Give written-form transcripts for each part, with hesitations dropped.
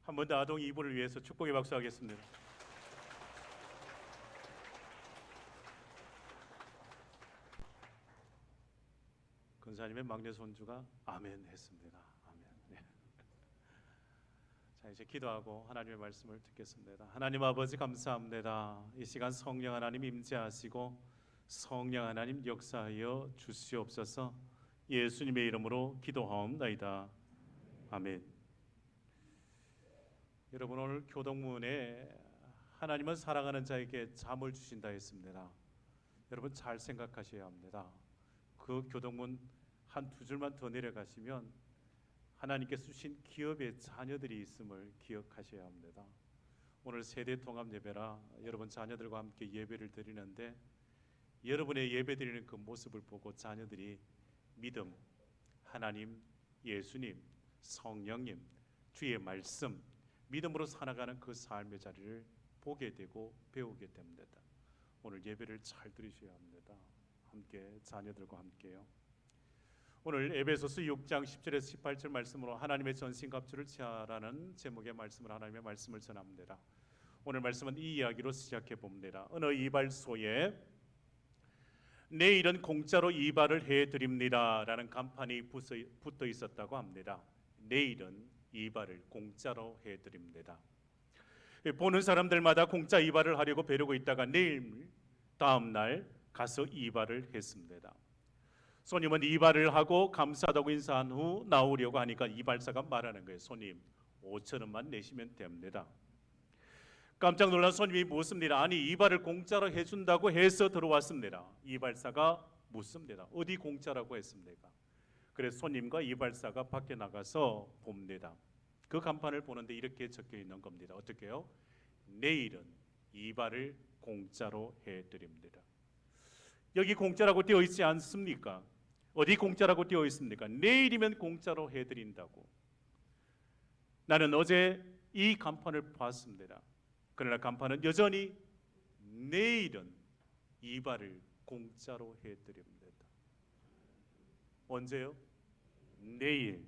한 번 더 아동 이불을 위해서 축복의 박수하겠습니다. 근사님의 막내 손주가 아멘 했습니다. 아멘. 네. 자, 이제 기도하고 하나님의 말씀을 듣겠습니다. 하나님 아버지 감사합니다. 이 시간 성령 하나님 임재하시고 성령 하나님 역사하여 주시옵소서. 예수님의 이름으로 기도하옵나이다. 아멘. 여러분, 오늘 교동문에 하나님은 사랑하는 자에게 잠을 주신다 했습니다. 여러분 잘 생각하셔야 합니다. 그 교동문 한 두 줄만 더 내려가시면 하나님께서 주신 기업의 자녀들이 있음을 기억하셔야 합니다. 오늘 세대 통합 예배라 여러분 자녀들과 함께 예배를 드리는데 여러분의 예배 드리는 그 모습을 보고 자녀들이 믿음, 하나님, 예수님, 성령님, 주의 말씀, 믿음으로 살아가는 그 삶의 자리를 보게 되고 배우게 됩니다. 오늘 예배를 잘 드리셔야 합니다. 함께 자녀들과 함께요. 오늘 에베소서 6장 10절에서 18절 말씀으로 하나님의 전신갑주를 취하라는 제목의 말씀을 하나님의 말씀을 전합니다. 오늘 말씀은 이 이야기로 시작해 봅니다. 어느 이발소에 내일은 공짜로 이발을 해드립니다 라는 간판이 붙어 있었다고 합니다. 내일은 이발을 공짜로 해드립니다. 보는 사람들마다 공짜 이발을 하려고 벼르고 있다가 내일 다음 날 가서 이발을 했습니다. 손님은 이발을 하고 감사하다고 인사한 후 나오려고 하니까 이발사가 말하는 거예요. 손님 5,000원만 내시면 됩니다. 깜짝 놀란 손님이 묻습니다. 아니 이발을 공짜로 해준다고 해서 들어왔습니다. 이발사가 묻습니다. 어디 공짜라고 했습니까? 그래서 손님과 이발사가 밖에 나가서 봅니다. 그 간판을 보는데 이렇게 적혀 있는 겁니다. 어떻게요? 내일은 이발을 공짜로 해드립니다. 여기 공짜라고 되어 있지 않습니까? 어디 공짜라고 되어 있습니까? 내일이면 공짜로 해드린다고. 나는 어제 이 간판을 봤습니다. 그러나 간판은 여전히 내일은 이발을 공짜로 해드립니다. 언제요? 내일.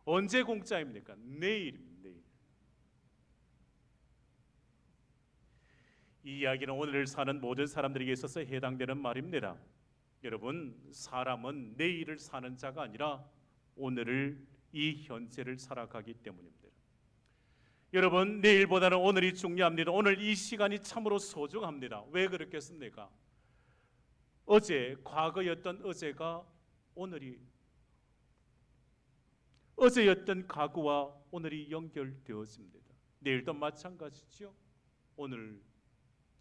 언제 공짜입니까? 내일입니다. 내일. 이 이야기는 오늘을 사는 모든 사람들에게 있어서 해당되는 말입니다. 여러분, 사람은 내일을 사는 자가 아니라 오늘을 이 현재를 살아가기 때문입니다. 여러분, 내일보다는 오늘이 중요합니다. 오늘 이 시간이 참으로 소중합니다. 왜 그렇겠습니까? 어제, 과거였던 어제가 오늘이 어제였던 과거와 오늘이 연결되었습니다. 내일도 마찬가지죠. 오늘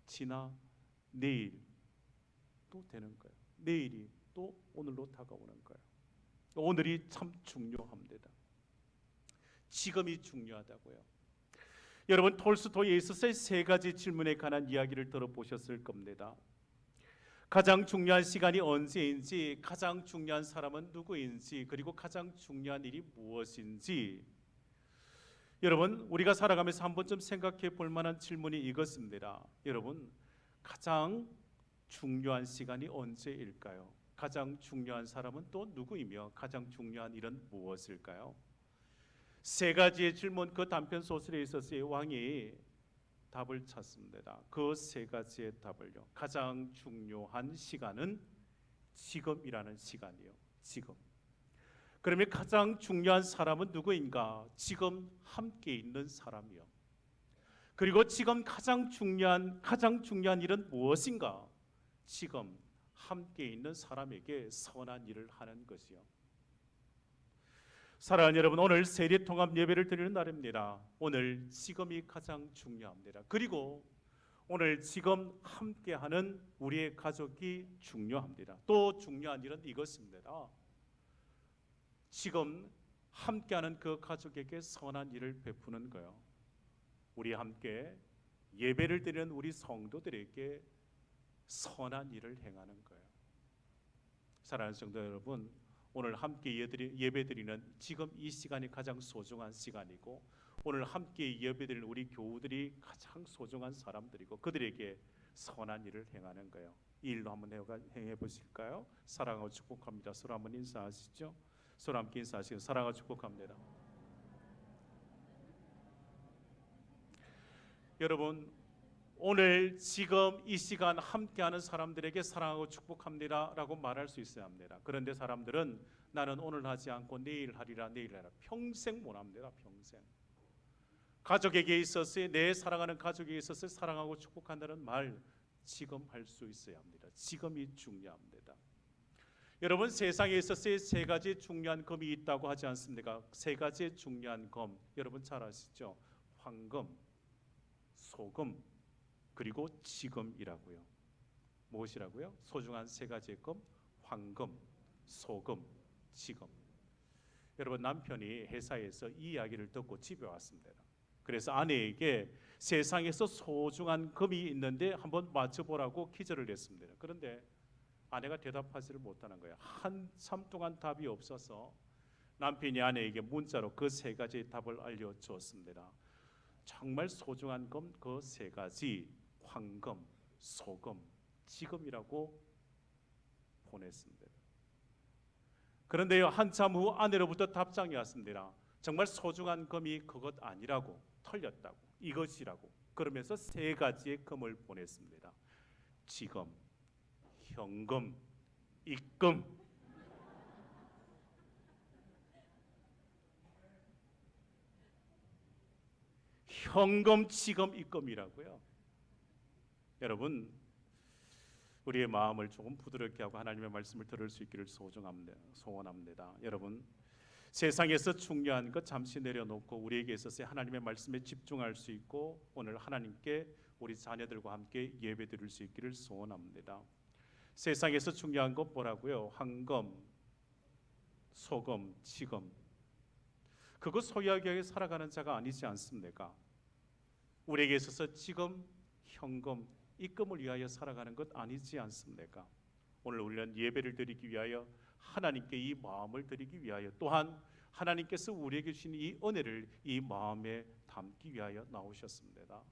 지나 내일 또 되는 거예요. 내일이 또 오늘로 다가오는 거예요. 오늘이 참 중요합니다. 지금이 중요하다고요. 여러분 톨스토이에 있어서 세 가지 질문에 관한 이야기를 들어보셨을 겁니다. 가장 중요한 시간이 언제인지, 가장 중요한 사람은 누구인지, 그리고 가장 중요한 일이 무엇인지. 여러분 우리가 살아가면서 한 번쯤 생각해 볼 만한 질문이 이것입니다. 여러분 가장 중요한 시간이 언제일까요? 가장 중요한 사람은 또 누구이며 가장 중요한 일은 무엇일까요? 세 가지의 질문, 그 단편 소설에 있어서 왕이 답을 찾습니다. 그 세 가지의 답을요. 가장 중요한 시간은 지금이라는 시간이요. 지금. 그러면 가장 중요한 사람은 누구인가? 지금 함께 있는 사람이요. 그리고 지금 가장 중요한 일은 무엇인가? 지금 함께 있는 사람에게 선한 일을 하는 것이요. 사랑하는 여러분, 오늘 세례 통합 예배를 드리는 날입니다. 오늘 지금이 가장 중요합니다. 그리고 오늘 지금 함께하는 우리의 가족이 중요합니다. 또 중요한 일은 이것입니다. 지금 함께하는 그 가족에게 선한 일을 베푸는 거예요. 우리 함께 예배를 드리는 우리 성도들에게 선한 일을 행하는 거예요. 사랑하는 성도 여러분, 오늘 함께 예배드리는 지금 이 시간이 가장 소중한 시간이고, 오늘 함께 예배드리는 우리 교우들이 가장 소중한 사람들이고, 그들에게 선한 일을 행하는 거예요. 이 일로 한번 행해 보실까요? 사랑하고 축복합니다. 서로 한번 인사하시죠. 서로 함께 인사하시고 사랑하고 축복합니다. 여러분, 오늘 지금 이 시간 함께하는 사람들에게 사랑하고 축복합니다 라고 말할 수 있어야 합니다. 그런데 사람들은 나는 오늘 하지 않고 내일 하리라, 내일 하라, 평생 못 합니다. 평생. 가족에게 있어서, 내 사랑하는 가족에게 있어서 사랑하고 축복한다는 말 지금 할 수 있어야 합니다. 지금이 중요합니다. 여러분, 세상에 있어서 세 가지 중요한 검이 있다고 하지 않습니까? 세 가지 중요한 검, 여러분 잘 아시죠? 황금, 소금, 그리고 지금이라고요. 무엇이라고요? 소중한 세 가지의 검, 황금, 소금, 지금. 여러분, 남편이 회사에서 이 이야기를 듣고 집에 왔습니다. 그래서 아내에게 세상에서 소중한 금이 있는데 한번 맞춰보라고 퀴즈를 냈습니다. 그런데 아내가 대답하지를 못하는 거예요. 한참 동안 답이 없어서 남편이 아내에게 문자로 그 세 가지의 답을 알려주었습니다. 정말 소중한 금 그 세 가지, 황금, 소금, 지금이라고 보냈습니다. 그런데요, 한참 후 아내로부터 답장이 왔습니다. 정말 소중한 금이 그것 아니라고, 털렸다고, 이것이라고. 그러면서 세 가지의 금을 보냈습니다. 지금, 현금, 입금. 현금, 지금, 입금이라고요. 여러분, 우리의 마음을 조금 부드럽게 하고 하나님의 말씀을 들을 수 있기를 소원합니다. 여러분, 세상에서 중요한 것 잠시 내려놓고 우리에게 있어서 하나님의 말씀에 집중할 수 있고 오늘 하나님께 우리 자녀들과 함께 예배드릴 수 있기를 소원합니다. 세상에서 중요한 것 뭐라고요? 황금, 소금, 지금. 그거 소유하게 살아가는 자가 아니지 않습니까? 우리에게 있어서 지금, 현금, 입금을 위하여 살아가는 것 아니지 않습니까? 오늘 우리는 예배를 드리기 위하여 하나님께 이 마음을 드리기 위하여 또한 하나님께서 우리에게 주신 이 은혜를 이 마음에 담기 위하여 나오셨습니다.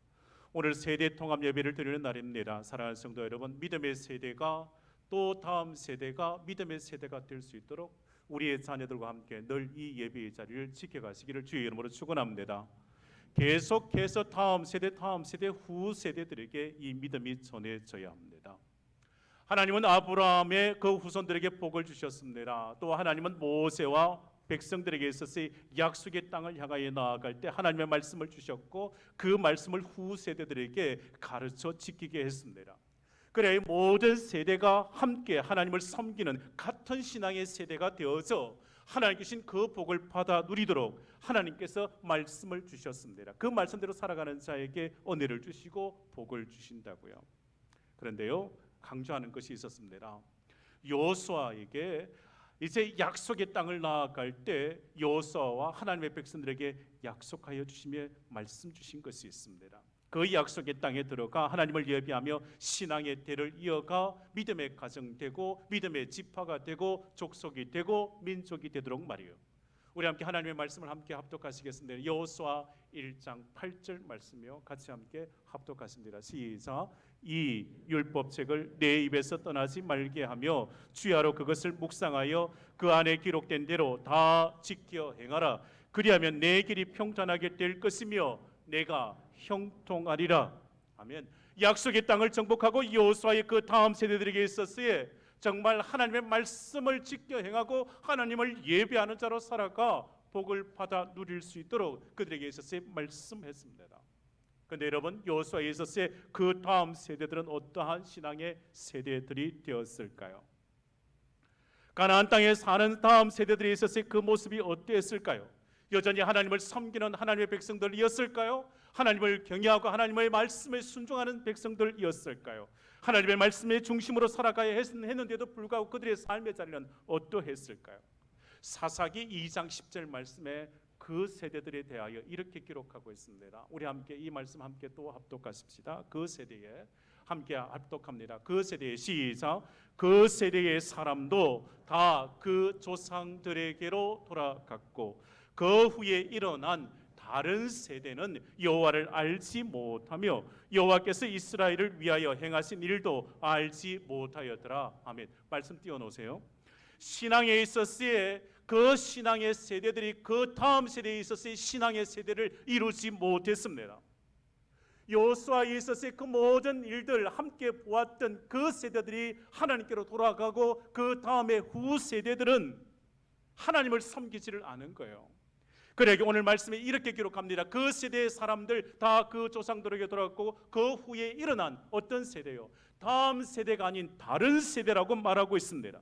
오늘 세대 통합 예배를 드리는 날입니다. 사랑하는 성도 여러분, 믿음의 세대가 또 다음 세대가 믿음의 세대가 될 수 있도록 우리의 자녀들과 함께 늘 이 예배의 자리를 지켜가시기를 주의 이름으로 축원합니다. 계속해서 다음 세대 후 세대들에게 이 믿음이 전해져야 합니다. 하나님은 아브라함의 그 후손들에게 복을 주셨습니다. 또 하나님은 모세와 백성들에게 있어서 약속의 땅을 향하여 나아갈 때 하나님의 말씀을 주셨고 그 말씀을 후 세대들에게 가르쳐 지키게 했습니다. 그래 모든 세대가 함께 하나님을 섬기는 같은 신앙의 세대가 되어서 하나님께 주신 그 복을 받아 누리도록 하나님께서 말씀을 주셨습니다. 그 말씀대로 살아가는 자에게 은혜를 주시고 복을 주신다고요. 그런데요, 강조하는 것이 있었습니다. 여호수아에게 이제 약속의 땅을 나아갈 때 여호수아와 하나님의 백성들에게 약속하여 주시며 말씀 주신 것이 있습니다. 그 약속의 땅에 들어가 하나님을 예배하며 신앙의 대를 이어가 믿음의 가정 되고 믿음의 지파가 되고 족속이 되고 민족이 되도록 말이에요. 우리 함께 하나님의 말씀을 함께 합독하시겠습니다. 여호수아 1장 8절 말씀이요, 같이 함께 합독하십니다. 시작. 이 율법책을 내 입에서 떠나지 말게 하며 주야로 그것을 묵상하여 그 안에 기록된 대로 다 지켜 행하라. 그리하면 내 길이 평탄하게 될 것이며 내가 형통하리라. 아멘. 약속의 땅을 정복하고 여호수아의 그 다음 세대들에게 있었으에 정말 하나님의 말씀을 지켜 행하고 하나님을 예배하는 자로 살아가 복을 받아 누릴 수 있도록 그들에게 있어서 말씀했습니다. 그런데 여러분, 여호수아에 있어서 그 다음 세대들은 어떠한 신앙의 세대들이 되었을까요? 가나안 땅에 사는 다음 세대들이 있어서 그 모습이 어땠을까요? 여전히 하나님을 섬기는 하나님의 백성들이었을까요? 하나님을 경외하고 하나님의 말씀에 순종하는 백성들이었을까요? 하나님의 말씀의 중심으로 살아가야 했는데도 불구하고 그들의 삶의 자리는 어떠했을까요? 사사기 2장 10절 말씀에 그 세대들에 대하여 이렇게 기록하고 있습니다. 우리 함께 이 말씀 함께 또 합독하십시다. 그 세대에 함께 합독합니다. 그 세대의 시작. 그 세대의 사람도 다 그 조상들에게로 돌아갔고 그 후에 일어난 다른 세대는 여호와를 알지 못하며 여호와께서 이스라엘을 위하여 행하신 일도 알지 못하였더라. 아멘. 말씀 띄워놓으세요. 신앙에 있었을 그 신앙의 세대들이 그 다음 세대에 있었을 신앙의 세대를 이루지 못했습니다. 여호수아에 있어서의 그 모든 일들 함께 보았던 그 세대들이 하나님께로 돌아가고 그 다음에 후 세대들은 하나님을 섬기지를 않은 거예요. 그러기 오늘 말씀에 이렇게 기록합니다. 그 세대의 사람들 다 그 조상들에게 돌아갔고 그 후에 일어난 어떤 세대요? 다음 세대가 아닌 다른 세대라고 말하고 있습니다.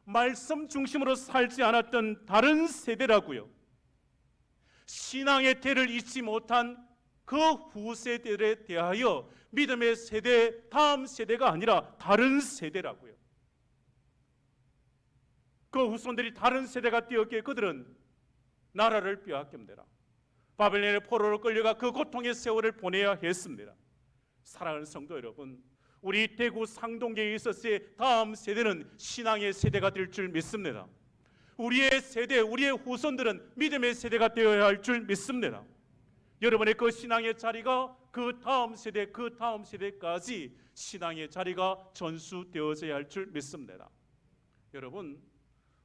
말씀 중심으로 살지 않았던 다른 세대라고요. 신앙의 대를 잇지 못한 그 후세대에 대하여 믿음의 세대, 다음 세대가 아니라 다른 세대라고요. 그 후손들이 다른 세대가 되었기에 그들은 나라를 빼앗깁니다. 바벨론의 포로로 끌려가 그 고통의 세월을 보내야 했습니다. 사랑하는 성도 여러분, 우리 대구 상동계에 있었을 다음 세대는 신앙의 세대가 될 줄 믿습니다. 우리의 세대, 우리의 후손들은 믿음의 세대가 되어야 할 줄 믿습니다. 여러분의 그 신앙의 자리가 그 다음 세대, 그 다음 세대까지 신앙의 자리가 전수되어져야 할 줄 믿습니다. 여러분,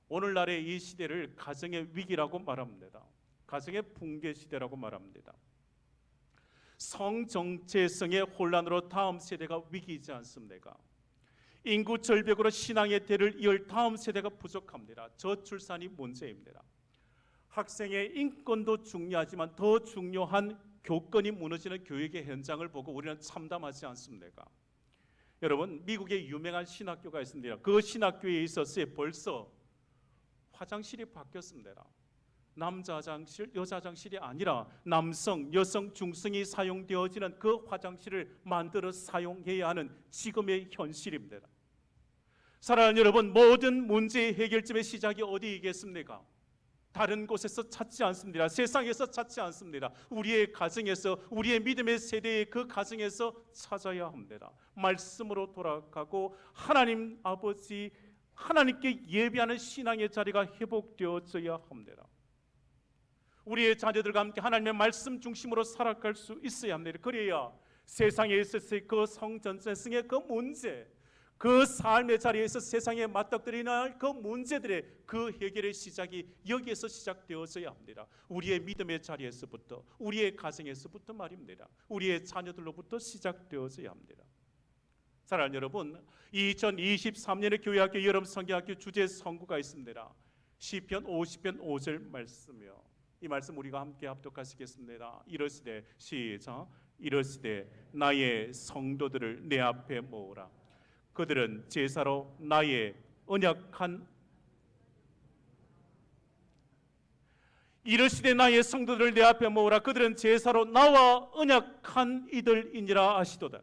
오늘날의 이 시대를 가정의 위기라고 말합니다. 가정의 붕괴 시대라고 말합니다. 성정체성의 혼란으로 다음 세대가 위기이지 않습니까? 인구 절벽으로 신앙의 대를 이을 다음 세대가 부족합니다. 저출산이 문제입니다. 학생의 인권도 중요하지만 더 중요한 교권이 무너지는 교육의 현장을 보고 우리는 참담하지 않습니까? 여러분, 미국의 유명한 신학교가 있습니다. 그 신학교에 있어서 벌써 화장실이 바뀌었습니다. 남자 화장실, 여자 화장실이 아니라 남성, 여성, 중성이 사용되어지는 그 화장실을 만들어 사용해야 하는 지금의 현실입니다. 사랑하는 여러분, 모든 문제의 해결점의 시작이 어디이겠습니까? 다른 곳에서 찾지 않습니다. 세상에서 찾지 않습니다. 우리의 가정에서, 우리의 믿음의 세대의 그 가정에서 찾아야 합니다. 말씀으로 돌아가고 하나님 아버지, 하나님께 예배하는 신앙의 자리가 회복되어져야 합니다. 우리의 자녀들과 함께 하나님의 말씀 중심으로 살아갈 수 있어야 합니다. 그래야 세상에 있어서의 그 성전쟁의 그 문제, 그 삶의 자리에서 세상에 맞닥뜨리는 그 문제들의 그 해결의 시작이 여기에서 시작되어져야 합니다. 우리의 믿음의 자리에서부터, 우리의 가정에서부터 말입니다. 우리의 자녀들로부터 시작되어져야 합니다. 사랑하는 여러분, 2023년의 교회학교 여름 성경학교 주제 선구가 있습니다. 시편 50편 5절 말씀이요. 이 말씀 우리가 함께 합독하시겠습니다. 이러시되, 시작. 이러시되 나의 성도들을 내 앞에 모으라. 그들은 제사로 나의 언약한 이르시되 나의 성도들을 내 앞에 모으라. 그들은 제사로 나와 언약한 이들이니라 하시도다.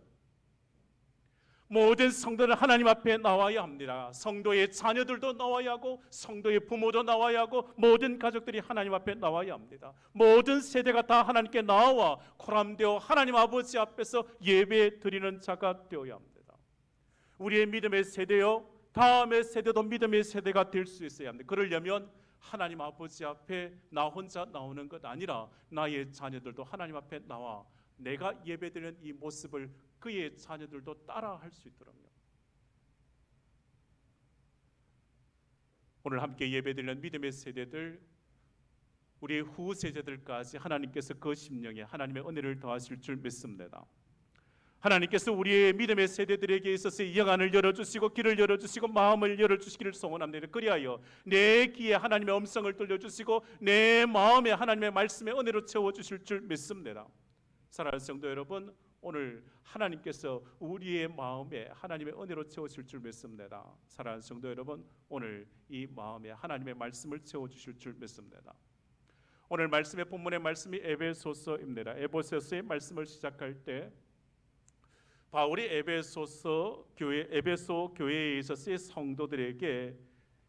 모든 성도는 하나님 앞에 나와야 합니다. 성도의 자녀들도 나와야 하고 성도의 부모도 나와야 하고 모든 가족들이 하나님 앞에 나와야 합니다. 모든 세대가 다 하나님께 나와 코람되어 하나님 아버지 앞에서 예배 드리는 자가 되어야 합니다. 우리의 믿음의 세대요, 다음의 세대도 믿음의 세대가 될 수 있어야 합니다. 그러려면 하나님 아버지 앞에 나 혼자 나오는 것 아니라 나의 자녀들도 하나님 앞에 나와 내가 예배드리는 이 모습을 그의 자녀들도 따라할 수 있도록요. 오늘 함께 예배드리는 믿음의 세대들, 우리의 후 세대들까지 하나님께서 그 심령에 하나님의 은혜를 더하실 줄 믿습니다. 하나님께서 우리의 믿음의 세대들에게 있어서 영안을 열어주시고 길을 열어주시고 마음을 열어주시기를 소원합니다. 그리하여 내 귀에 하나님의 음성을 들려주시고 내 마음에 하나님의 말씀의 은혜로 채워주실 줄 믿습니다. 사랑하는 성도 여러분, 오늘 하나님께서 우리의 마음에 하나님의 은혜로 채우실 줄 믿습니다. 사랑하는 성도 여러분, 오늘 이 마음에 하나님의 말씀을 채워주실 줄 믿습니다. 오늘 말씀의 본문의 말씀이 에베소서입니다. 에베소서의 말씀을 시작할 때 바울이 에베소 교회에 있어서 성도들에게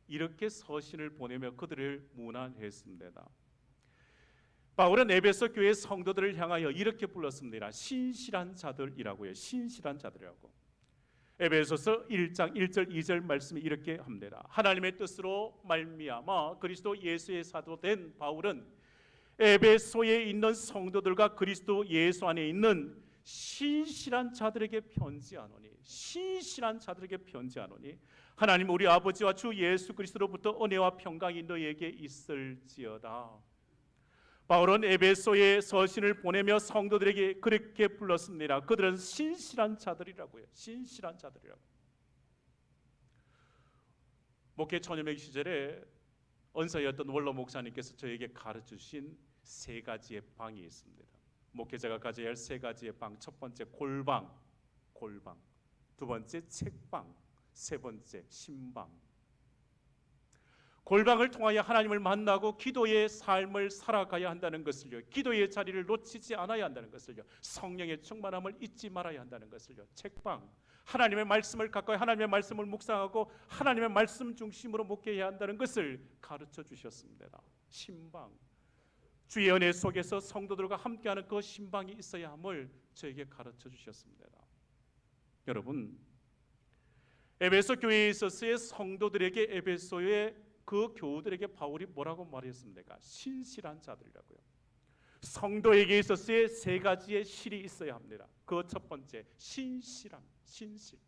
이렇게 서신을 보내며 그들을 문안했습니다. 바울은 에베소 교회 성도들을 향하여 이렇게 불렀습니다. 신실한 자들이라고요. 신실한 자들이라고. 에베소서 1장 1절 2절 말씀이 이렇게 합니다. 하나님의 뜻으로 말미암아 그리스도 예수의 사도 된 바울은 에베소에 있는 성도들과 그리스도 예수 안에 있는 신실한 자들에게 편지하노니, 신실한 자들에게 편지하노니 하나님 우리 아버지와 주 예수 그리스도로부터 은혜와 평강이 너희에게 있을지어다. 바울은 에베소에 서신을 보내며 성도들에게 그렇게 불렀습니다. 그들은 신실한 자들이라고요. 신실한 자들이라고. 목회 천여명 시절에 언사였던 원로 목사님께서 저에게 가르쳐주신 세 가지의 방이 있습니다. 목회자가 가져야 할 세 가지의 방. 첫 번째 골방. 두 번째 책방. 세 번째 신방. 골방을 통하여 하나님을 만나고 기도의 삶을 살아가야 한다는 것을요, 기도의 자리를 놓치지 않아야 한다는 것을요, 성령의 충만함을 잊지 말아야 한다는 것을요, 책방, 하나님의 말씀을 가까이 하나님의 말씀을 묵상하고 하나님의 말씀 중심으로 목회해야 한다는 것을 가르쳐 주셨습니다. 신방, 주의 은혜 속에서 성도들과 함께하는 그 신방이 있어야 함을 저에게 가르쳐 주셨습니다. 여러분, 에베소 교회에 있어서의 성도들에게, 에베소의 그 교우들에게 바울이 뭐라고 말했습니까? 신실한 자들이라고요. 성도에게 있어서의 세 가지의 실이 있어야 합니다. 그 첫 번째 신실함, 신실.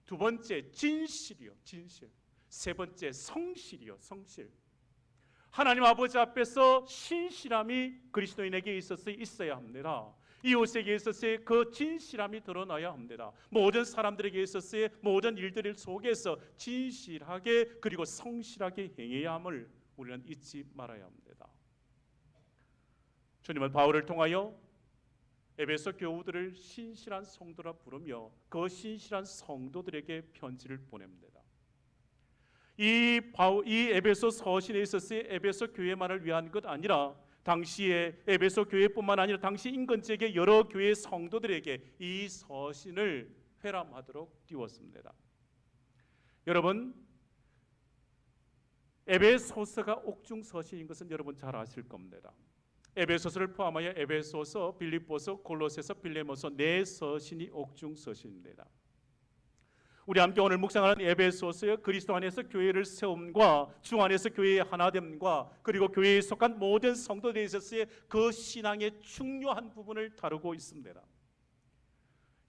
두 번째 진실이요, 진실. 세 번째 성실이요, 성실. 하나님 아버지 앞에서 신실함이 그리스도인에게 있어야 합니다. 이웃에게 있어서의 그 진실함이 드러나야 합니다. 모든 사람들에게 있어서의 모든 일들 속에서 진실하게 그리고 성실하게 행해야 함을 우리는 잊지 말아야 합니다. 주님은 바울을 통하여 에베소 교우들을 신실한 성도라 부르며 그 신실한 성도들에게 편지를 보냅니다. 이 에베소 서신에 있어서의 에베소 교회만을 위한 것 아니라 당시에 에베소 교회뿐만 아니라 당시 인근지역의 여러 교회 성도들에게 이 서신을 회람하도록 띄웠습니다. 여러분, 에베소서가 옥중 서신인 것은 여러분 잘 아실 겁니다. 에베소서를 포함하여 에베소서, 빌립보서, 골로새서, 빌레모서 네 서신이 옥중 서신입니다. 우리 함께 오늘 묵상하는 에베소서의 그리스도 안에서 교회를 세움과 주 안에서 교회의 하나됨과 그리고 교회에 속한 모든 성도들에 있어서의 그 신앙의 중요한 부분을 다루고 있습니다.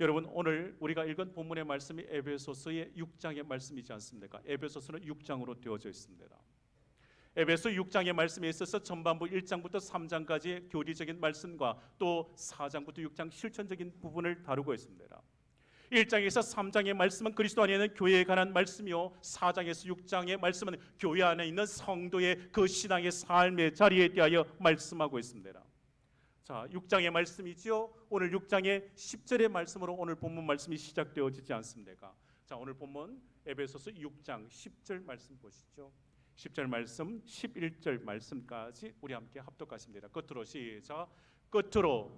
여러분, 오늘 우리가 읽은 본문의 말씀이 에베소서의 6장의 말씀이지 않습니까? 에베소서는 6장으로 되어져 있습니다. 에베소 6장의 말씀에 있어서 전반부 1장부터 3장까지의 교리적인 말씀과 또 4장부터 6장 실천적인 부분을 다루고 있습니다. 1장에서 3장의 말씀은 그리스도 안에 있는 교회에 관한 말씀이요, 4장에서 6장의 말씀은 교회 안에 있는 성도의 그 신앙의 삶의 자리에 대하여 말씀하고 있습니다. 자, 6장의 말씀이지요. 오늘 6장의 10절의 말씀으로 오늘 본문 말씀이 시작되어지지 않습니까? 자, 오늘 본문 에베소서 6장 10절 말씀 보시죠. 10절 말씀, 11절 말씀까지 우리 함께 합독하십니다. 끝으로 시작. 끝으로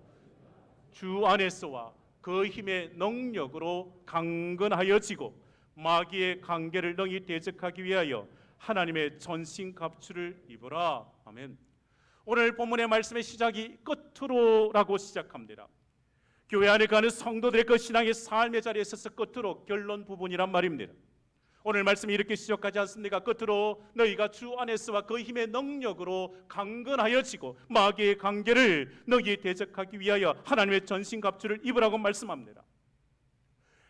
주 안에서와 그 힘의 능력으로 강건하여지고 마귀의 관계를 능히 대적하기 위하여 하나님의 전신갑주를 입으라. 아멘. 오늘 본문의 말씀의 시작이 끝으로라고 시작합니다. 교회 안에 가는 성도들의 그 신앙의 삶의 자리에 있어서 끝으로 결론 부분이란 말입니다. 오늘 말씀이 이렇게 시작하지 않습니까? 끝으로 너희가 주 안에서와 그 힘의 능력으로 강건하여지고 마귀의 관계를 너희에 대적하기 위하여 하나님의 전신갑주를 입으라고 말씀합니다.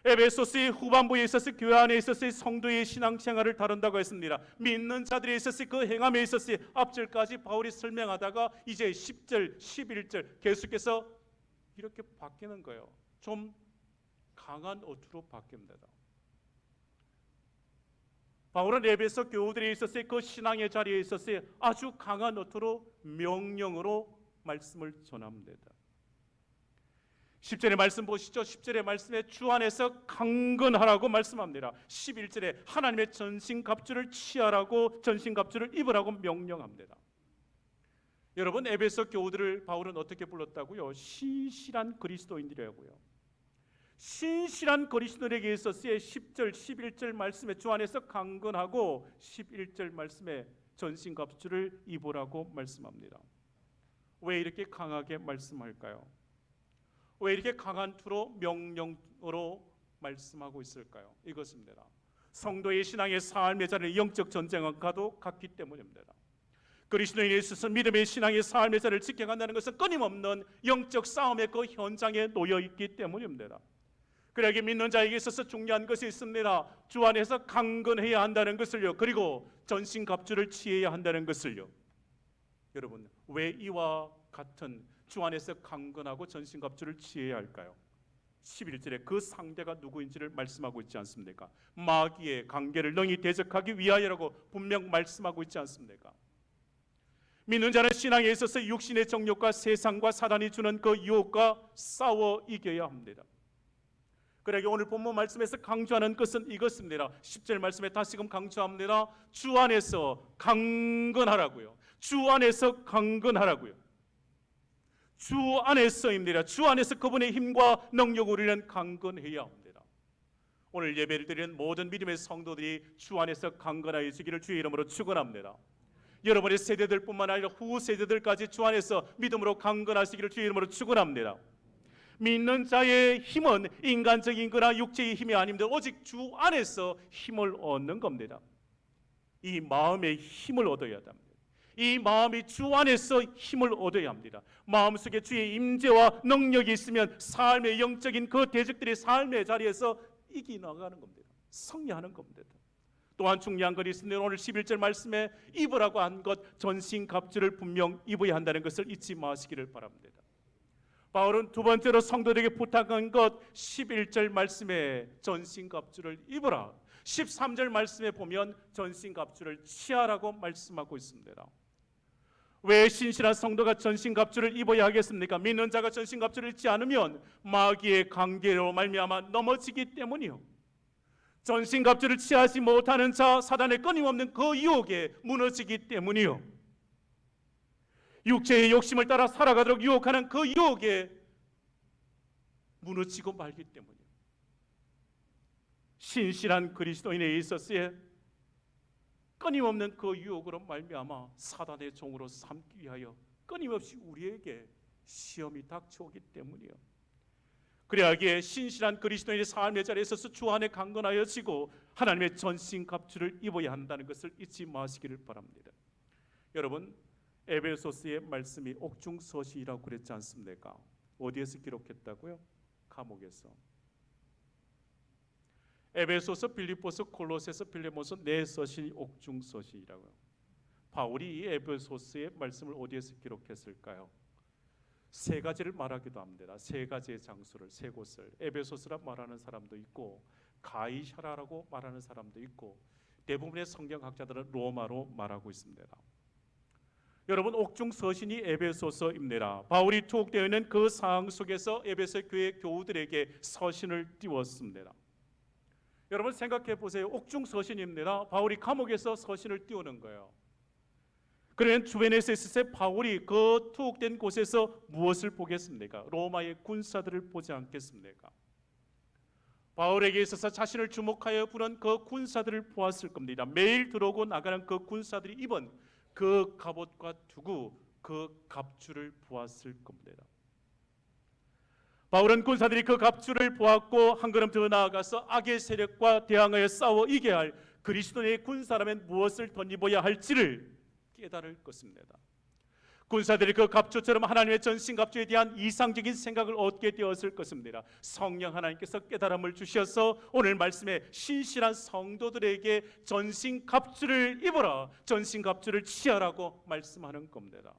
에베소서의 후반부에 있어서 교회 안에 있어서의 성도의 신앙생활을 다룬다고 했습니다. 믿는 자들에 있어서 그 행함에 있어서 앞절까지 바울이 설명하다가 이제 10절, 11절 계속해서 이렇게 바뀌는 거예요. 좀 강한 어투로 바뀝니다. 바울은 에베소 교우들에 있어서의 그 신앙의 자리에 있어서의 아주 강한 어투로 명령으로 말씀을 전합니다. 10절의 말씀 보시죠. 10절의 말씀에 주 안에서 강건하라고 말씀합니다. 11절에 하나님의 전신갑주를 취하라고, 전신갑주를 입으라고 명령합니다. 여러분, 에베소 교우들을 바울은 어떻게 불렀다고요? 신실한 그리스도인들이라고요. 신실한 그리스도인에게 있어서의 10절, 11절 말씀에 주 안에서 강건하고 11절 말씀에 전신갑주를 입으라고 말씀합니다. 왜 이렇게 강하게 말씀할까요? 왜 이렇게 강한 투로 명령으로 말씀하고 있을까요? 이것입니다. 성도의 신앙의 삶의 자리는 영적 전쟁과도 같기 때문입니다. 그리스도인에 있어서 믿음의 신앙의 삶의 자리를 지켜간다는 것은 끊임없는 영적 싸움의 그 현장에 놓여 있기 때문입니다. 그러기 믿는 자에게 있어서 중요한 것이 있습니다. 주 안에서 강건해야 한다는 것을요, 그리고 전신갑주를 취해야 한다는 것을요. 여러분, 왜 이와 같은 주 안에서 강건하고 전신갑주를 취해야 할까요? 11절에 그 상대가 누구인지를 말씀하고 있지 않습니까? 마귀의 관계를 능히 대적하기 위하여라고 분명 말씀하고 있지 않습니까? 믿는 자는 신앙에 있어서 육신의 정욕과 세상과 사단이 주는 그 유혹과 싸워 이겨야 합니다. 그러기 오늘 본문 말씀에서 강조하는 것은 이것입니다. 10절 말씀에 다시금 강조합니다. 주 안에서 강건하라고요. 주 안에서 강건하라고요. 주 안에서입니다. 주 안에서 그분의 힘과 능력으로 우리는 강건해야 합니다. 오늘 예배를 드리는 모든 믿음의 성도들이 주 안에서 강건하여지기를 주의 이름으로 축원합니다. 여러분의 세대들뿐만 아니라 후 세대들까지 주 안에서 믿음으로 강건하시기를 주의 이름으로 축원합니다. 믿는 자의 힘은 인간적인 거나 육체의 힘이 아닙니다. 오직 주 안에서 힘을 얻는 겁니다. 이 마음의 힘을 얻어야 합니다. 이 마음이 주 안에서 힘을 얻어야 합니다. 마음속에 주의 임재와 능력이 있으면 삶의 영적인 그 대적들의 삶의 자리에서 이겨나가는 겁니다. 승리하는 겁니다. 또한 중요한 것이 있습니다. 오늘 11절 말씀에 입으라고 한 것, 전신갑주를 분명 입어야 한다는 것을 잊지 마시기를 바랍니다. 바울은 두 번째로 성도들에게 부탁한 것 11절 말씀에 전신갑주를 입으라, 13절 말씀에 보면 전신갑주를 취하라고 말씀하고 있습니다. 왜 신실한 성도가 전신갑주를 입어야 하겠습니까? 믿는 자가 전신갑주를 입지 않으면 마귀의 관계로 말미암아 넘어지기 때문이요. 전신갑주를 취하지 못하는 자, 사단의 끊임없는 그 유혹에 무너지기 때문이요. 육체의 욕심을 따라 살아가도록 유혹하는 그 유혹에 무너지고 말기 때문이요. 신실한 그리스도인에 있어서의 끊임없는 그 유혹으로 말미암아 사단의 종으로 삼기 위하여 끊임없이 우리에게 시험이 닥쳐오기 때문이요. 그래야기에 신실한 그리스도인의 삶의 자리에 있어서 주 안에 강건하여지고 하나님의 전신갑주를 입어야 한다는 것을 잊지 마시기를 바랍니다. 여러분, 에베소서의 말씀이 옥중서신이라고 그랬지 않습니까? 어디에서 기록했다고요? 감옥에서. 에베소서, 빌립보서, 콜로새서, 빌레몬서 네 서신이 옥중서신이라고요. 바울이 이 에베소서의 말씀을 어디에서 기록했을까요? 세 가지를 말하기도 합니다. 세 가지의 장소를, 세 곳을. 에베소서라 말하는 사람도 있고 가이사라라고 말하는 사람도 있고 대부분의 성경학자들은 로마로 말하고 있습니다. 여러분, 옥중서신이 에베소서입니다. 바울이 투옥되어 있는 그 상황 속에서 에베소 교회 교우들에게 서신을 띄웠습니다. 여러분 생각해 보세요. 옥중서신입니다. 바울이 감옥에서 서신을 띄우는 거예요. 그러면 주변에서 있을 때 바울이 그 투옥된 곳에서 무엇을 보겠습니까? 로마의 군사들을 보지 않겠습니까? 바울에게 있어서 자신을 주목하여 부른 그 군사들을 보았을 겁니다. 매일 들어오고 나가는 그 군사들이 입은 그 갑옷과 두구, 그 갑주를 보았을 겁니다. 바울은 군사들이 그 갑주를 보았고 한 걸음 더 나아가서 악의 세력과 대항하여 싸워 이겨야 할 그리스도의 군사라면 무엇을 덧입어야 할지를 깨달을 것입니다. 군사들이 그 갑주처럼 하나님의 전신갑주에 대한 이상적인 생각을 얻게 되었을 것입니다. 성령 하나님께서 깨달음을 주셔서 오늘 말씀에 신실한 성도들에게 전신갑주를 입어라, 전신갑주를 취하라고 말씀하는 겁니다.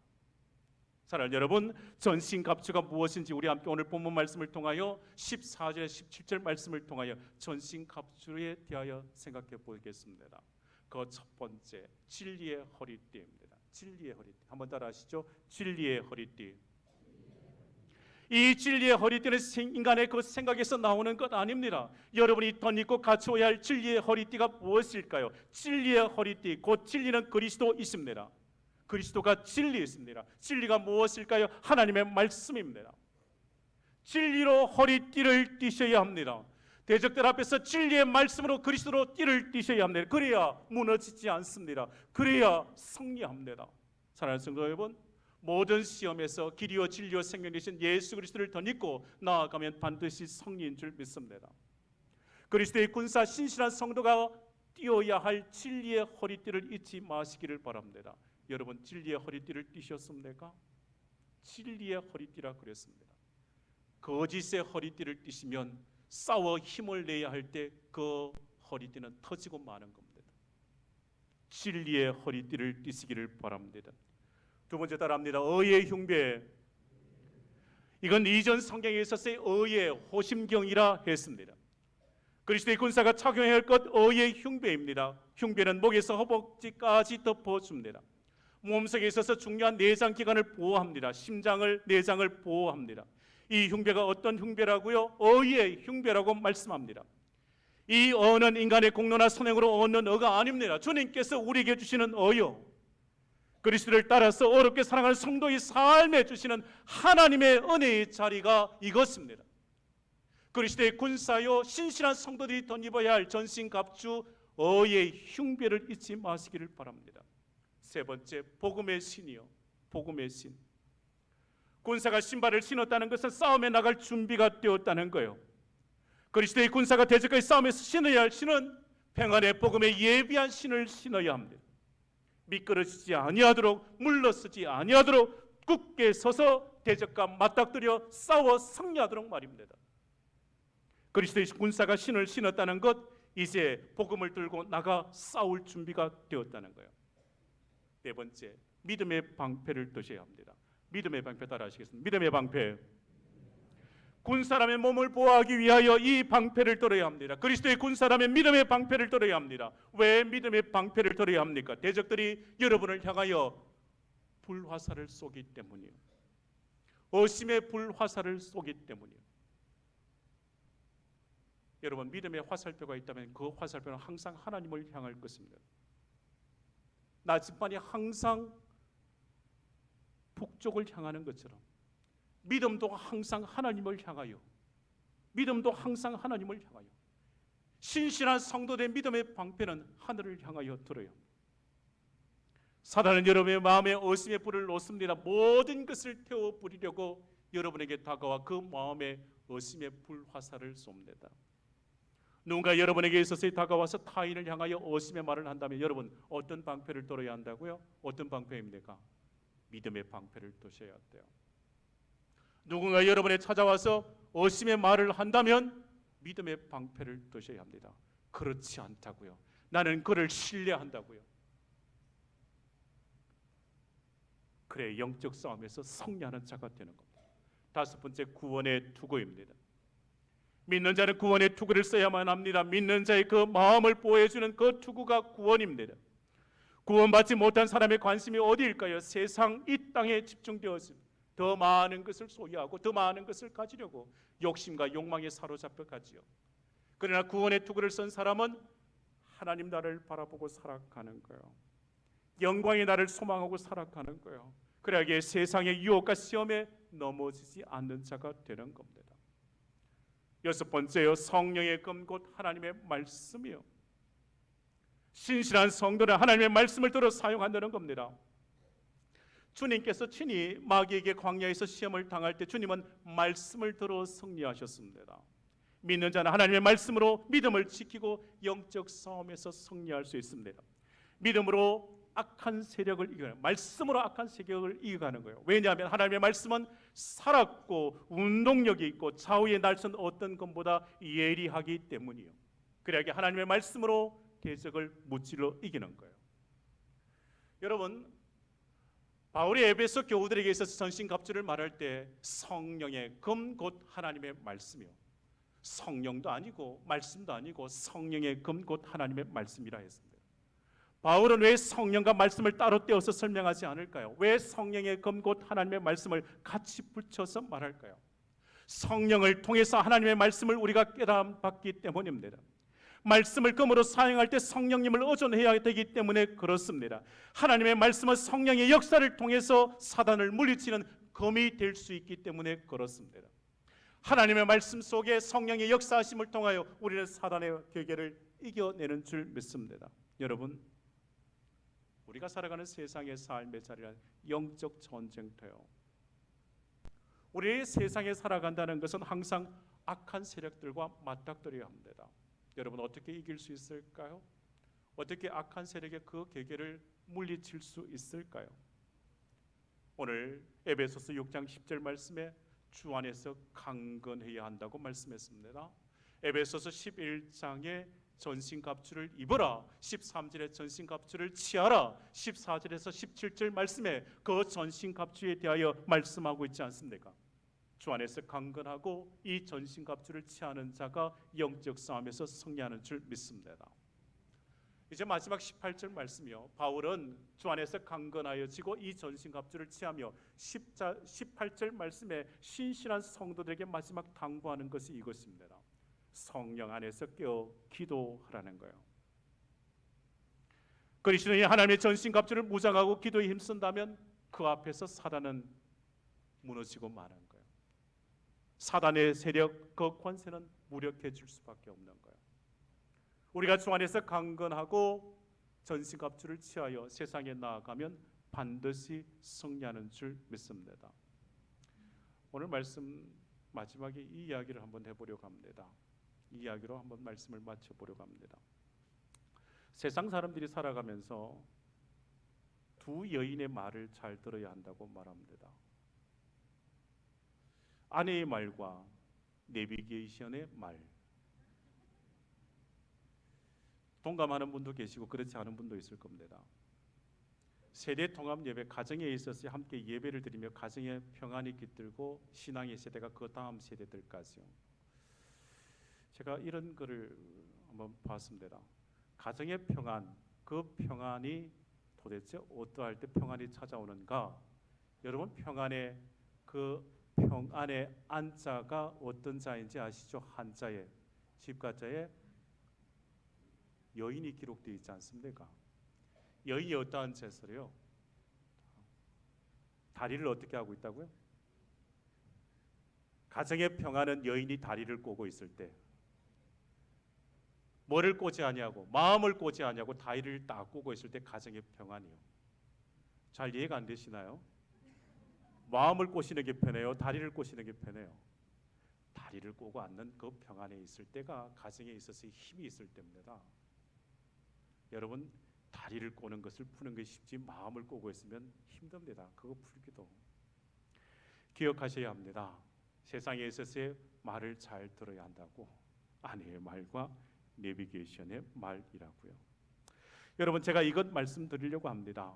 사랑하는 여러분, 전신갑주가 무엇인지 우리 함께 오늘 본문 말씀을 통하여 14절, 17절 말씀을 통하여 전신갑주에 대하여 생각해 보겠습니다. 그 첫 번째, 진리의 허리띠입니다. 진리의 허리띠. 한번 따라 하시죠. 진리의 허리띠. 이 진리의 허리띠는 인간의 그 생각에서 나오는 것 아닙니다. 여러분이 덧입고 갖추어야 할 진리의 허리띠가 무엇일까요? 진리의 허리띠, 곧 진리는 그리스도 있습니다. 그리스도가 진리 있습니다. 진리가 무엇일까요? 하나님의 말씀입니다. 진리로 허리띠를 띠셔야 합니다. 대적들 앞에서 진리의 말씀으로 그리스도로 띠를 띠셔야 합니다. 그래야 무너지지 않습니다. 그래야 승리합니다. 사랑하는 성도 여러분, 모든 시험에서 길이요 진리요 생명 되신 예수 그리스도를 덧입고 나아가면 반드시 승리인 줄 믿습니다. 그리스도의 군사 신실한 성도가 띄어야 할 진리의 허리띠를 잊지 마시기를 바랍니다. 여러분, 진리의 허리띠를 띠셨습니까? 진리의 허리띠라 그랬습니다. 거짓의 허리띠를 띠시면 싸워 힘을 내야 할 때 그 허리띠는 터지고 마는 겁니다. 진리의 허리띠를 띠시기를 바랍니다. 두 번째 따라합니다. 의의 흉배. 이건 이전 성경에 있어서의 의의 호심경이라 했습니다. 그리스도의 군사가 착용해야 할 것 의의 흉배입니다. 흉배는 목에서 허벅지까지 덮어줍니다. 몸속에 있어서 중요한 내장 기관을 보호합니다. 심장을, 내장을 보호합니다. 이 흉배가 어떤 흉배라고요? 의의 흉배라고 말씀합니다. 이 의는 인간의 공로나 선행으로 얻는 의가 아닙니다. 주님께서 우리에게 주시는 의요, 그리스도를 따라서 어렵게 사랑하는 성도의 삶에 주시는 하나님의 은혜의 자리가 이것입니다. 그리스도의 군사요 신실한 성도들이 덧입어야 할 전신갑주 의의 흉배를 잊지 마시기를 바랍니다. 세 번째, 복음의 신이요. 복음의 신. 군사가 신발을 신었다는 것은 싸움에 나갈 준비가 되었다는 거예요. 그리스도의 군사가 대적의 싸움에서 신어야 할 신은 평안의 복음에 예비한 신을 신어야 합니다. 미끄러지지 아니하도록, 물러서지 아니하도록 굳게 서서 대적과 맞닥뜨려 싸워 승리하도록 말입니다. 그리스도의 군사가 신을 신었다는 것, 이제 복음을 들고 나가 싸울 준비가 되었다는 거예요. 네 번째, 믿음의 방패를 드셔야 합니다. 믿음의 방패 따라 하시겠습니다. 믿음의 방패. 군사라면 몸을 보호하기 위하여 이 방패를 들어야 합니다. 그리스도의 군사라면 믿음의 방패를 들어야 합니다. 왜 믿음의 방패를 들어야 합니까? 대적들이 여러분을 향하여 불화살을 쏘기 때문이요. 의심의 불화살을 쏘기 때문이요. 여러분, 믿음의 화살표가 있다면 그 화살표는 항상 하나님을 향할 것입니다. 나침반이 항상 북쪽을 향하는 것처럼 믿음도 항상 하나님을 향하여, 믿음도 항상 하나님을 향하여, 신실한 성도들의 믿음의 방패는 하늘을 향하여 들어요. 사단은 여러분의 마음에 의심의 불을 놓습니다. 모든 것을 태워 부리려고 여러분에게 다가와 그 마음에 의심의 불화살을 쏩니다. 누군가 여러분에게 있어서 다가와서 타인을 향하여 의심의 말을 한다면 여러분 어떤 방패를 들어야 한다고요? 어떤 방패입니까? 믿음의 방패를 드셔야 돼요. 누군가 여러분에 찾아와서 의심의 말을 한다면 믿음의 방패를 드셔야 합니다. 그렇지 않다고요. 나는 그를 신뢰한다고요. 그래, 영적 싸움에서 승리하는 자가 되는 겁니다. 다섯 번째, 구원의 투구입니다. 믿는 자는 구원의 투구를 써야만 합니다. 믿는 자의 그 마음을 보호해주는 그 투구가 구원입니다. 구원받지 못한 사람의 관심이 어디일까요? 세상 이 땅에 집중되었습니다. 더 많은 것을 소유하고 더 많은 것을 가지려고 욕심과 욕망에 사로잡혀 가지요. 그러나 구원의 투구를 쓴 사람은 하나님 나를 바라보고 살아가는 거예요. 영광의 나를 소망하고 살아가는 거예요. 그래야 세상의 유혹과 시험에 넘어지지 않는 자가 되는 겁니다. 여섯 번째요, 성령의 금 곧 하나님의 말씀이요. 신실한 성도는 하나님의 말씀을 들어 사용한다는 겁니다. 주님께서 친히 마귀에게 광야에서 시험을 당할 때 주님은 말씀을 들어 승리하셨습니다. 믿는 자는 하나님의 말씀으로 믿음을 지키고 영적 싸움에서 승리할 수 있습니다. 믿음으로 악한 세력을 이겨가는, 말씀으로 악한 세력을 이겨가는 거예요. 왜냐하면 하나님의 말씀은 살았고 운동력이 있고 좌우의 날선 어떤 것보다 예리하기 때문이요. 그래야 하나님의 말씀으로 대적을 무찔러 이기는 거예요. 여러분, 바울이 에베소 교우들에게 있어서 전신갑주를 말할 때 성령의 금 곧 하나님의 말씀이요. 성령도 아니고 말씀도 아니고 성령의 금 곧 하나님의 말씀이라 했습니다. 바울은 왜 성령과 말씀을 따로 떼어서 설명하지 않을까요? 왜 성령의 금 곧 하나님의 말씀을 같이 붙여서 말할까요? 성령을 통해서 하나님의 말씀을 우리가 깨달음받기 때문입니다. 말씀을 금으로 사용할 때 성령님을 의존해야 되기 때문에 그렇습니다. 하나님의 말씀은 성령의 역사를 통해서 사단을 물리치는 검이 될 수 있기 때문에 그렇습니다. 하나님의 말씀 속에 성령의 역사하심을 통하여 우리는 사단의 괴계를 이겨내는 줄 믿습니다. 여러분, 우리가 살아가는 세상의 삶의 자리란 영적 전쟁터요. 우리 세상에 살아간다는 것은 항상 악한 세력들과 맞닥뜨려야 합니다. 여러분, 어떻게 이길 수 있을까요? 어떻게 악한 세력의 그 괴계를 물리칠 수 있을까요? 오늘 에베소서 6장 10절 말씀에 주 안에서 강건해야 한다고 말씀했습니다. 에베소서 11장에 전신갑주를 입어라. 13절에 전신갑주를 취하라. 14절에서 17절 말씀에 그 전신갑주에 대하여 말씀하고 있지 않습니까? 주 안에서 강건하고 이 전신갑주를 취하는 자가 영적 싸움에서 승리하는 줄 믿습니다. 이제 마지막 18절 말씀이요. 바울은 주 안에서 강건하여지고 이 전신갑주를 취하며 18절 말씀에 신실한 성도들에게 마지막 당부하는 것이 이것입니다. 성령 안에서 깨어 기도하라는 거예요. 그리스도인이 하나님의 전신갑주를 무장하고 기도에 힘쓴다면 그 앞에서 사단은 무너지고 마는 거예요. 사단의 세력, 그 권세는 무력해질 수밖에 없는 거예요. 우리가 주 안에서 강건하고 전신갑주를 취하여 세상에 나아가면 반드시 승리하는 줄 믿습니다. 오늘 말씀 마지막에 이 이야기를 한번 해보려고 합니다. 이 이야기로 한번 말씀을 마쳐보려고 합니다. 세상 사람들이 살아가면서 두 여인의 말을 잘 들어야 한다고 말합니다. 아내의 말과 내비게이션의 말. 동감하는 분도 계시고 그렇지 않은 분도 있을 겁니다. 세대 통합 예배, 가정에 있어서 함께 예배를 드리며 가정의 평안이 깃들고 신앙의 세대가 그 다음 세대들까지요. 제가 이런 글을 한번 봤습니다. 가정의 평안, 그 평안이 도대체 어떠할 때 평안이 찾아오는가? 여러분, 평안의 그 평안의 안자가 어떤 자인지 아시죠? 한자에, 집가자에 여인이 기록되어 있지 않습니까? 여인이 어떠한 제스로요? 다리를 어떻게 하고 있다고요? 가정의 평안은 여인이 다리를 꼬고 있을 때, 뭐를 꼬지 아니하고 마음을 꼬지 아니하고 다리를 딱 꼬고 있을 때 가정의 평안이요. 잘 이해가 안 되시나요? 마음을 꼬시는 게 편해요? 다리를 꼬시는 게 편해요? 다리를 꼬고 앉는 그 평안에 있을 때가 가정에 있어서 힘이 있을 때입니다. 여러분, 다리를 꼬는 것을 푸는 것이 쉽지 마음을 꼬고 있으면 힘듭니다. 그거 풀기도. 기억하셔야 합니다. 세상에 있어서의 말을 잘 들어야 한다고. 아내의 말과 내비게이션의 말이라고요. 여러분, 제가 이것 말씀드리려고 합니다.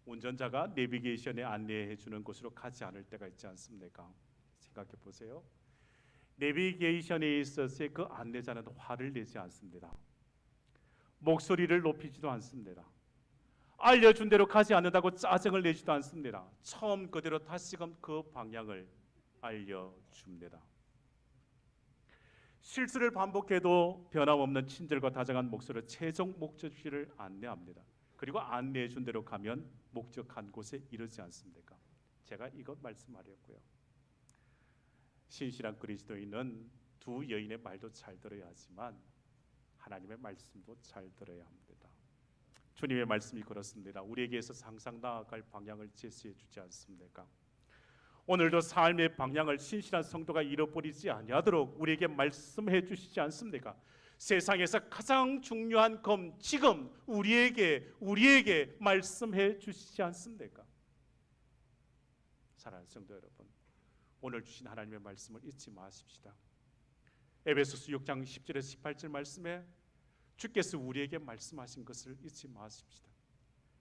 운전자가 내비게이션에 안내해 주는 곳으로 가지 않을 때가 있지 않습니까? 생각해 보세요. 내비게이션에 있어서 그 안내자는 화를 내지 않습니다. 목소리를 높이지도 않습니다. 알려준 대로 가지 않는다고 짜증을 내지도 않습니다. 처음 그대로 다시금 그 방향을 알려줍니다. 실수를 반복해도 변함없는 친절과 다정한 목소리로 최종 목적지를 안내합니다. 그리고 안내해 준 대로 가면 목적한 곳에 이르지 않습니까? 제가 이것 말씀하려고요. 신실한 그리스도인은 두 여인의 말도 잘 들어야 하지만 하나님의 말씀도 잘 들어야 합니다. 주님의 말씀이 그렇습니다. 우리에게서 항상 나아갈 방향을 제시해 주지 않습니까? 오늘도 삶의 방향을 신실한 성도가 잃어버리지 아니하도록 우리에게 말씀해 주시지 않습니까? 세상에서 가장 중요한 검, 지금 우리에게 말씀해 주시지 않습니까? 사랑하는 성도 여러분, 오늘 주신 하나님의 말씀을 잊지 마십시다. 에베소서 6장 10절에서 18절 말씀에 주께서 우리에게 말씀하신 것을 잊지 마십시다.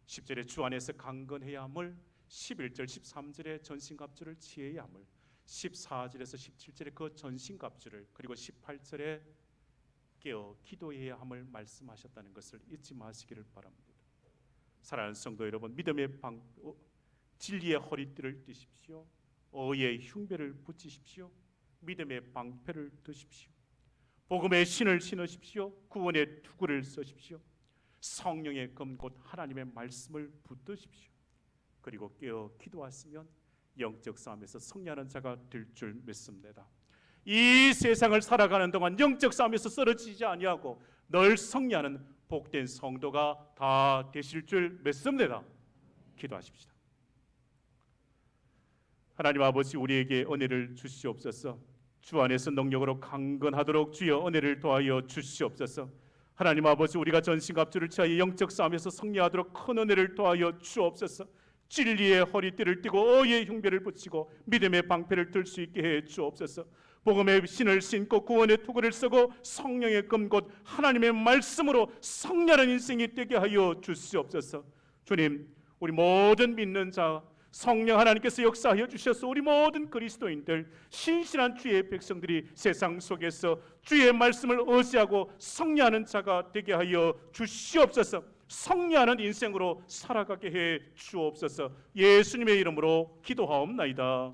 10절에 주 안에서 강건해야 함을, 11절 13절에 전신갑주를 취해야 함을, 14절에서 17절에 그 전신갑주를, 그리고 18절에 깨어 기도해야 함을 말씀하셨다는 것을 잊지 마시기를 바랍니다. 사랑하는 성도 여러분, 믿음의 진리의 허리띠를 띠십시오. 어의 흉배를 붙이십시오. 믿음의 방패를 드십시오. 복음의 신을 신으십시오. 구원의 투구를 쓰십시오. 성령의 검 곧 하나님의 말씀을 붙드십시오. 그리고 깨어 기도하시면 영적 싸움에서 승리하는 자가 될 줄 믿습니다. 이 세상을 살아가는 동안 영적 싸움에서 쓰러지지 아니하고 늘 승리하는 복된 성도가 다 되실 줄 믿습니다. 기도하십시다. 하나님 아버지, 우리에게 은혜를 주시옵소서. 주 안에서 능력으로 강건하도록 주여 은혜를 더하여 주시옵소서. 하나님 아버지, 우리가 전신갑주를 취하여 영적 싸움에서 승리하도록 큰 은혜를 더하여 주옵소서. 진리의 허리띠를 띠고 어의 흉배를 붙이고 믿음의 방패를 들 수 있게 해 주옵소서. 복음의 신을 신고 구원의 투구를 쓰고 성령의 금 곧 하나님의 말씀으로 성령하는 인생이 되게 하여 주시옵소서. 주님, 우리 모든 믿는 자 성령 하나님께서 역사하여 주셔서 우리 모든 그리스도인들 신실한 주의 백성들이 세상 속에서 주의 말씀을 의지하고 성령하는 자가 되게 하여 주시옵소서. 성령하는 인생으로 살아가게 해 주옵소서. 예수님의 이름으로 기도하옵나이다.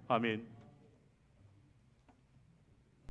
아멘.